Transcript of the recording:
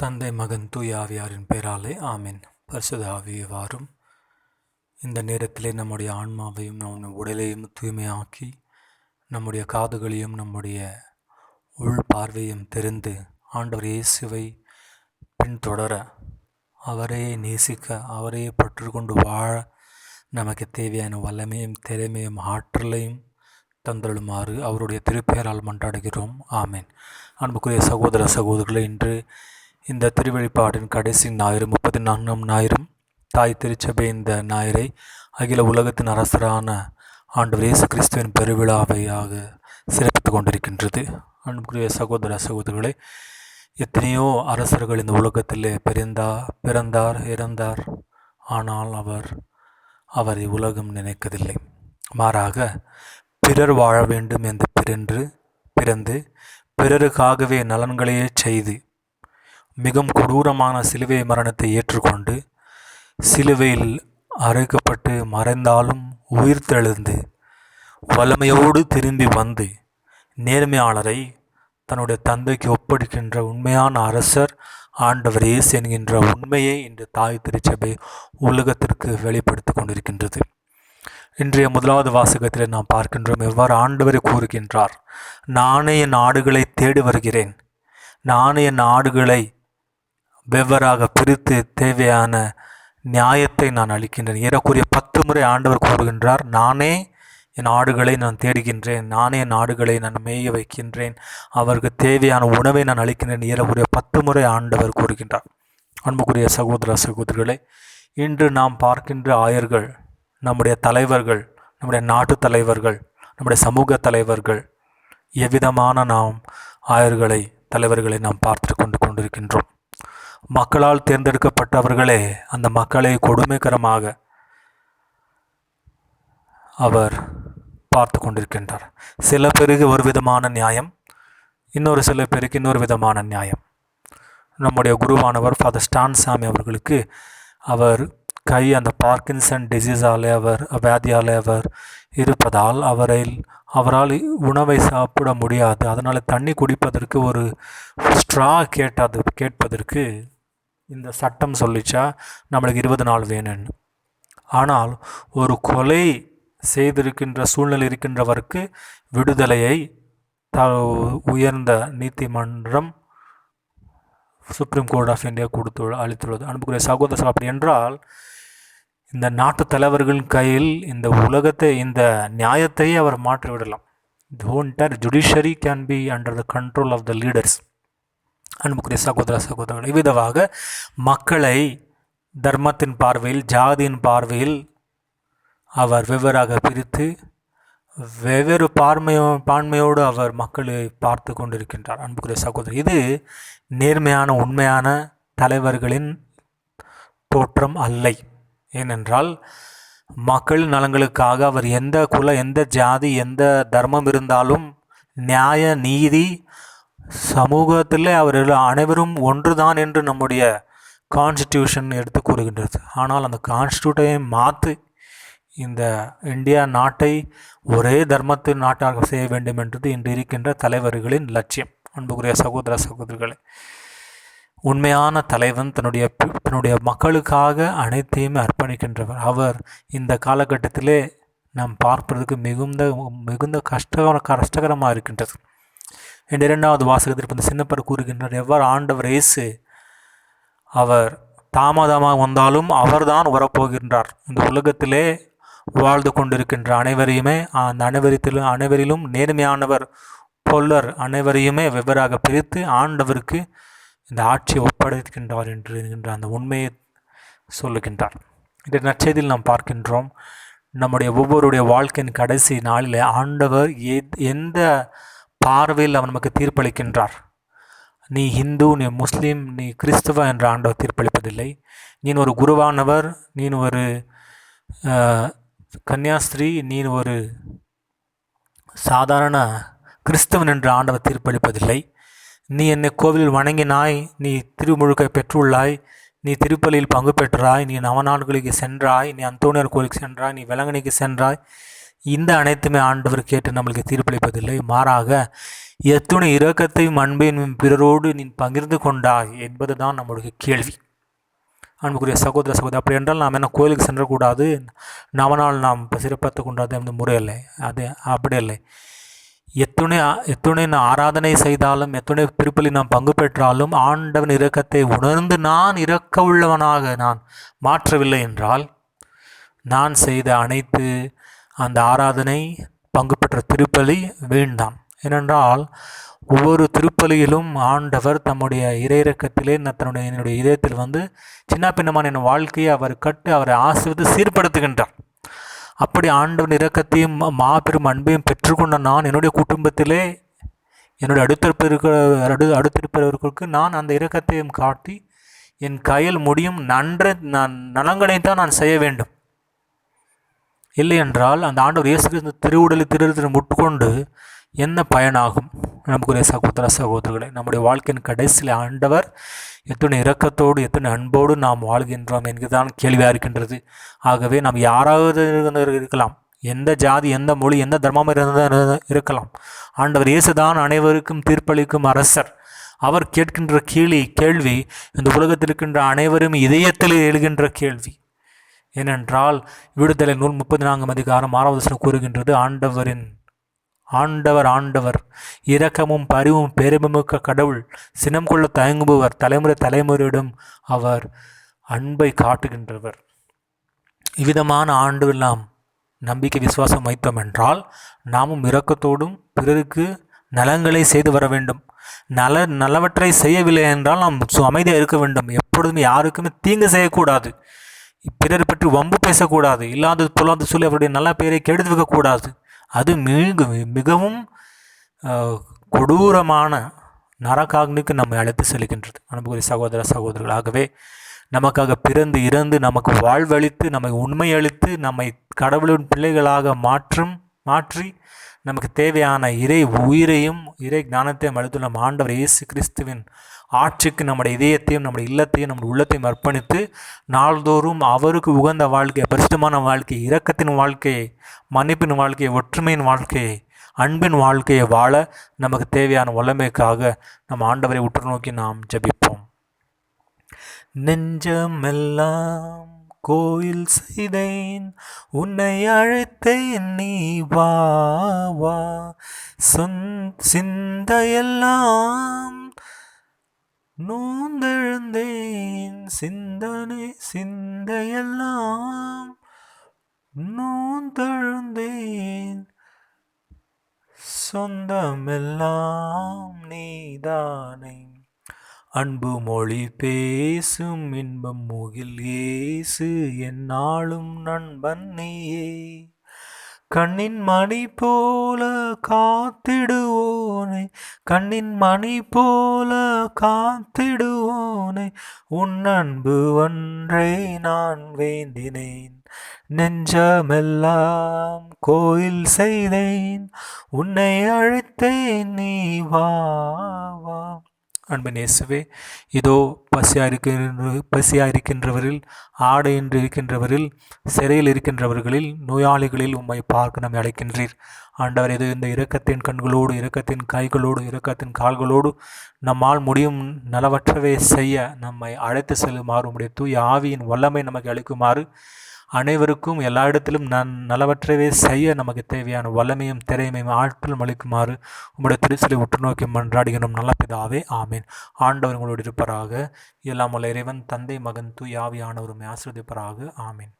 தந்தை மகன் தூய ஆவியாரின் பெயராலே ஆமீன். பரிசுத்த ஆவியே வாரும். இந்த நேரத்திலே நம்முடைய ஆன்மாவையும் நம்முடைய உடலையும் தூய்மையாக்கி நம்முடைய காதுகளையும் நம்முடைய உள் பார்வையும் தெரிந்து ஆண்டவர் இயேசுவை பின்தொடர, அவரையே நேசிக்க, அவரையே பற்று கொண்டு வாழ நமக்கு தேவையான வல்லமையும் திறமையும் ஆற்றலையும் தந்தருளுமாறு அவருடைய திருப்பெயரால் மன்றாடுகிறோம். ஆமீன். அன்புக்குரிய சகோதர சகோதரர்களே, இன்று இந்த திருவெளிப்பாட்டின் கடைசி ஞாயிறு 34ஆம் ஞாயிறும் தாய் திருச்சபை இந்த ஞாயிறை அகில உலகத்தின் அரசரான ஆண்டவர் இயேசு கிறிஸ்துவின் பெருவிழாவையாக சிறப்பித்து கொண்டிருக்கின்றது. அன்புக்குரிய சகோதர சகோதரர்களே, எத்தனையோ அரசர்கள் இந்த உலகத்திலே பிறந்தார் இறந்தார். ஆனால் அவரை உலகம் நினைக்கவில்லை. மாறாக பிறர் வாழ வேண்டும் என்று பிறந்து பிறருக்காகவே நலன்களையே செய்து மிகவும் கொடூரமான சிலுவை மரணத்தை ஏற்றுக்கொண்டு சிலுவையில் அறைக்கப்பட்டு மறைந்தாலும் உயிர்த்தெழுந்து வல்லமையோடு திரும்பி வந்து நேர்மையாளரை தன்னுடைய தந்தைக்கு ஒப்படைக்கின்ற உண்மையான அரசர் ஆண்டவர் இயேசு என்கின்ற உண்மையை இன்று தாய் திருச்சபை உலகத்திற்கு வெளிப்படுத்தி கொண்டிருக்கின்றது. இன்றைய முதலாவது வாசகத்தில் நாம் பார்க்கின்றோம் எவ்வாறு ஆண்டவரை கூறுகின்றார். நானே என் ஆடுகளை தேடி வருகிறேன், நானே என் ஆடுகளை வெவ்வேறாக பிரித்து தேவையான நியாயத்தை நான் அளிக்கின்றேன். ஏறக்குறைய 10 முறை ஆண்டவர் கூறுகின்றார், நானே என் ஆடுகளை நான் தேடுகின்றேன், நானே என் ஆடுகளை நான் மேய வைக்கின்றேன், அவருக்கு தேவையான உணவை நான் அளிக்கின்றேன். ஏறக்குறைய 10 முறை ஆண்டவர் கூறுகின்றார். அன்புக்குரிய சகோதர சகோதரிகளை, இன்று நாம் பார்க்கின்ற ஆயர்கள், நம்முடைய தலைவர்கள், நம்முடைய நாட்டு தலைவர்கள், நம்முடைய சமூக தலைவர்கள், எவ்விதமான நாம் ஆயர்களை தலைவர்களை நாம் பார்த்து கொண்டிருக்கின்றோம். மக்களால் தேர்ந்தெடுக்கப்பட்டவர்களே அந்த மக்களை கொடுமைகரமாக அவர் பார்த்து கொண்டிருக்கின்றார். சில பேருக்கு ஒரு விதமான நியாயம், இன்னொரு சில பேருக்கு இன்னொரு விதமான நியாயம். நம்முடைய குருவானவர் ஃபாதர் ஸ்டான்சாமி அவர்களுக்கு அவர் கை அந்த பார்க்கின்சன் டிசீஸாலே வியாதியாலே அவர் இருப்பதால் அவரால் உணவை சாப்பிட முடியாது. அதனால் தண்ணி குடிப்பதற்கு ஒரு ஸ்ட்ரா கேட்பதற்கு இந்த சட்டம் சொல்லிச்சா நம்மளுக்கு 20 நாள் வேணும்னு. ஆனால் ஒரு கொலை செய்திருக்கின்ற சூழ்நிலை இருக்கின்றவருக்கு விடுதலையை உயர்ந்த நீதிமன்றம் சுப்ரீம் கோர்ட் ஆஃப் இந்தியா அளித்துள்ளது. அன்புக்குரிய சகோதரர்கள், அப்படி என்றால் இந்த நாட்டு தலைவர்களின் கையில் இந்த உலகத்தை, இந்த நியாயத்தையே அவர் மாற்றிவிடலாம். The whole entire judiciary can be under the control of the leaders. அன்புக்குரிய சகோதர சகோதரர்கள், இவ்விதமாக மக்களை தர்மத்தின் பார்வையில், ஜாதியின் பார்வையில் அவர் வெவ்வேறாக பிரித்து வெவ்வேறு பான்மையோடு அவர் மக்களை பார்த்து கொண்டிருக்கின்றார். அன்புக்குரிய சகோதரர், இது நேர்மையான உண்மையான தலைவர்களின் தோற்றம் அல்ல. ஏனென்றால் மக்கள் நலன்களுக்காக அவர் எந்த எந்த ஜாதி, எந்த தர்மம் இருந்தாலும் நியாய நீதி சமூகத்தில் அவர்கள் அனைவரும் ஒன்றுதான் என்று நம்முடைய கான்ஸ்டிடியூஷன் எடுத்து கூறுகின்றது. ஆனால் அந்த கான்ஸ்டியூட்டை மாற்றி இந்த இந்தியா நாட்டை ஒரே தர்மத்தின் நாட்டாக செய்ய வேண்டும் என்றது இன்று இருக்கின்ற தலைவர்களின் லட்சியம். அன்புக்குரிய சகோதர சகோதரிகளை, உண்மையான தலைவன் தன்னுடைய மக்களுக்காக அனைத்தையுமே அர்ப்பணிக்கின்றவர். அவர் இந்த காலகட்டத்திலே நாம் பார்ப்பதற்கு மிகுந்த கஷ்டகரமாக இருக்கின்றது. இந்த 2வது வாசகத்தில் இந்த சின்னப்பர் கூறுகின்றார் எவ்வாறு ஆண்டவர் இயேசு அவர் தாமதமாக வந்தாலும் அவர்தான் வரப்போகின்றார். இந்த உலகத்திலே வாழ்ந்து கொண்டிருக்கின்ற அனைவரையுமே, அந்த அனைவரிலும் நேர்மையானவர் பொல்லர் அனைவரையுமே வெவ்வேறாக பிரித்து ஆண்டவருக்கு இந்த ஆட்சியை ஒப்படைக்கின்றார் என்கின்ற அந்த உண்மையை சொல்லுகின்றார். இந்த நற்செய்தியில் நாம் பார்க்கின்றோம், நம்முடைய ஒவ்வொருடைய வாழ்க்கையின் கடைசி நாளில் ஆண்டவர் எந்த பார்வையில் அவர் நமக்கு தீர்ப்பளிக்கின்றார். நீ ஹிந்து, நீ முஸ்லீம், நீ கிறிஸ்துவ என்ற ஆண்டவர் தீர்ப்பளிப்பதில்லை. நீ ஒரு குருவானவர், நீ ஒரு கன்னியாஸ்திரி, நீ ஒரு சாதாரண கிறிஸ்தவன் என்ற ஆண்டவர் தீர்ப்பளிப்பதில்லை. நீ என்னை கோவிலில் வணங்கினாய், நீ திருமுழுக்கை பெற்றுள்ளாய், நீ திருப்பலியில் பங்கு பெற்றாய், நீ நவநாடுகளுக்கு சென்றாய், நீ அந்தோனியார் கோயிலுக்கு சென்றாய், நீ வேளாங்கண்ணிக்கு சென்றாய், இந்த அனைத்துமே ஆண்டவர் கேட்டு நம்மளுக்கு தீர்ப்பளிப்பதில்லை. மாறாக எத்துணை இரக்கத்தையும் அன்பையும் பிறரோடு நீ பகிர்ந்து கொண்டாய் என்பதுதான் நம்முடைய கேள்வி. அன்புக்குரிய சகோதர சகோதரி, அப்படி என்றால் நாம் என்ன கோயிலுக்கு சென்றக்கூடாது, நவநாள் நாம் சிறப்பித்து கொண்டாது அந்த முறை இல்லை. அது அப்படி இல்லை. எத்துணை ஆராதனை செய்தாலும், எத்துணை திருப்பலி நாம் பங்கு பெற்றாலும், ஆண்டவன் இரக்கத்தை உணர்ந்து நான் இரக்க உள்ளவனாக நான் மாற்றவில்லை என்றால், நான் செய்த அனைத்து அந்த ஆராதனை பங்கு பெற்ற திருப்பலி வீண்தான். ஏனென்றால் ஒவ்வொரு திருப்பலியிலும் ஆண்டவர் தம்முடைய இறையிறக்கத்திலே என்னுடைய இதயத்தில் சின்ன பின்னமான என் வாழ்க்கையை அவர் கட்டு அவரை ஆசிர்வதித்து சீர்படுத்துகின்றார். அப்படி ஆண்டவன் இரக்கத்தையும் மாபெரும் அன்பையும் பெற்றுக்கொண்ட நான் என்னுடைய குடும்பத்திலே என்னுடைய அடுத்திருப்பவர்களுக்கு நான் அந்த இரக்கத்தையும் காட்டி என் கையில் முடியும் நலங்களைத்தான் நான் செய்ய வேண்டும். இல்லை என்றால் அந்த ஆண்டவர் இயேசு கிறிஸ்து திருவுடலை முட்கொண்டு என்ன பயனாகும்? நமக்குரிய சகோதர சகோதரர்களை, நம்முடைய வாழ்க்கையின் கடைசியில் ஆண்டவர் எத்தனை இரக்கத்தோடு எத்தனை அன்போடு நாம் வாழ்கின்றோம் என்கிறதான் கேள்வியாக இருக்கின்றது. ஆகவே நாம் யாராவது இருக்கலாம், எந்த ஜாதி, எந்த மொழி, எந்த தர்மம் இருக்கலாம். ஆண்டவர் இயேசுதான் அனைவருக்கும் தீர்ப்பளிக்கும் அரசர். அவர் கேட்கின்ற கேள்வி இந்த உலகத்தில் இருக்கின்ற அனைவரும் இதயத்தில் எழுகின்ற கேள்வி. ஏனென்றால் விடுதலை நூல் 34 அதிகாரம் 6வது வசனம் கூறுகின்றது, ஆண்டவர் இரக்கமும் பரிவும் பெருமைமிக்க கடவுள், சினம் கொள்ள தயங்குபவர், தலைமுறையிடம் அவர் அன்பை காட்டுகின்றவர். இவ்விதமான ஆண்டவர் நாம் நம்பிக்கை விசுவாசம் வைத்தோம் என்றால் நாமும் இரக்கத்தோடும் பிறருக்கு நலங்களை செய்து வர வேண்டும். நல்லவற்றை செய்யவில்லை என்றால் நாம் அமைதியாக இருக்க வேண்டும். எப்பொழுதுமே யாருக்குமே தீங்கு செய்யக்கூடாது, பிறர் பற்றி வம்பு பேசக்கூடாது, இல்லாதது பொல்லாது சொல்லி அவருடைய நல்ல பெயரை கெடுத்து வைக்கக்கூடாது. அது மிகவும் கொடூரமான நரகாக்னிக்கு நம்மை அழைத்து செல்கின்றது. அன்புக்குரிய சகோதர சகோதரர்களாகவே நமக்காக பிறந்து இறந்து நமக்கு வாழ்வளித்து நம்மை உண்மையளித்து நம்மை கடவுளின் பிள்ளைகளாக மாற்றி நமக்கு தேவையான உயிரையும் இறை ஞானத்தையும் அளித்துள்ள நம் ஆண்டவர் இயேசு கிறிஸ்துவின் ஆட்சிக்கு நம்முடைய இதயத்தையும் நம்முடைய இல்லத்தையும் நம்முடைய உள்ளத்தையும் அர்ப்பணித்து நாள்தோறும் அவருக்கு உகந்த வாழ்க்கையை, பரிசுத்தமான வாழ்க்கையை, இரக்கத்தின் வாழ்க்கையை, மன்னிப்பின் வாழ்க்கையை, ஒற்றுமையின் வாழ்க்கையை, அன்பின் வாழ்க்கையை வாழ நமக்கு தேவையான வல்லமைக்காக நம் ஆண்டவரை உற்று நோக்கி நாம் ஜெபிப்போம். நெஞ்சமெல்லாம் கோயில் செய்தேன், உன்னை அழைத்தேன், நீ வா வா, சிந்தையெல்லாம் நோந்தெழுந்தேன், சிந்தையெல்லாம் நோந்தெழுந்தேன், சொந்தமெல்லாம் நீதானே, அன்பு மொழி பேசும் இன்பம் முகில் இயேசு, என்னாலும் நண்பன் நீயே, கண்ணின் மணி போல காத்திடுவோனே, கண்ணின் மணி போல காத்திடுவோனே, உன் அன்பு ஒன்றை நான் வேண்டினேன், நெஞ்சமெல்லாம் கோயில் செய்தேன், உன்னை அழைத்தேன், நீ வா வா. அன்பின் இயேசுவே, இதோ பசியாயிருக்கின்றவரில், ஆடையின்றி இருக்கின்றவரில், சிறையில் இருக்கின்றவர்களில், நோயாளிகளில் உம்மை பார்க்க நம்மை அழைக்கின்றீர். ஆண்டவர், இது இந்த இரக்கத்தின் கண்களோடு, இரக்கத்தின் கைகளோடு, இரக்கத்தின் கால்களோடு நம்மால் முடியும் நலவற்றவே செய்ய நம்மை அழைத்து செல்லுமாறு உம்முடைய தூய ஆவியின் வல்லமை நமக்கு அளிக்குமாறு, அனைவருக்கும் எல்லா இடத்திலும் நலவற்றவே செய்ய நமக்கு தேவையான வல்லமையும் திறமையும் ஆற்றலும் அளிக்குமாறு உம்முடைய திருச்சலை உற்று நோக்கி மன்றாடுகிறோம் நல்ல பிதாவே, ஆமீன். ஆண்டவர் உங்களோடு இருப்பராக. எல்லாம் உள்ள இறைவன் தந்தை மகன் தூய் ஆவியானவருமை ஆசீர்வதிப்பராக. ஆமீன்.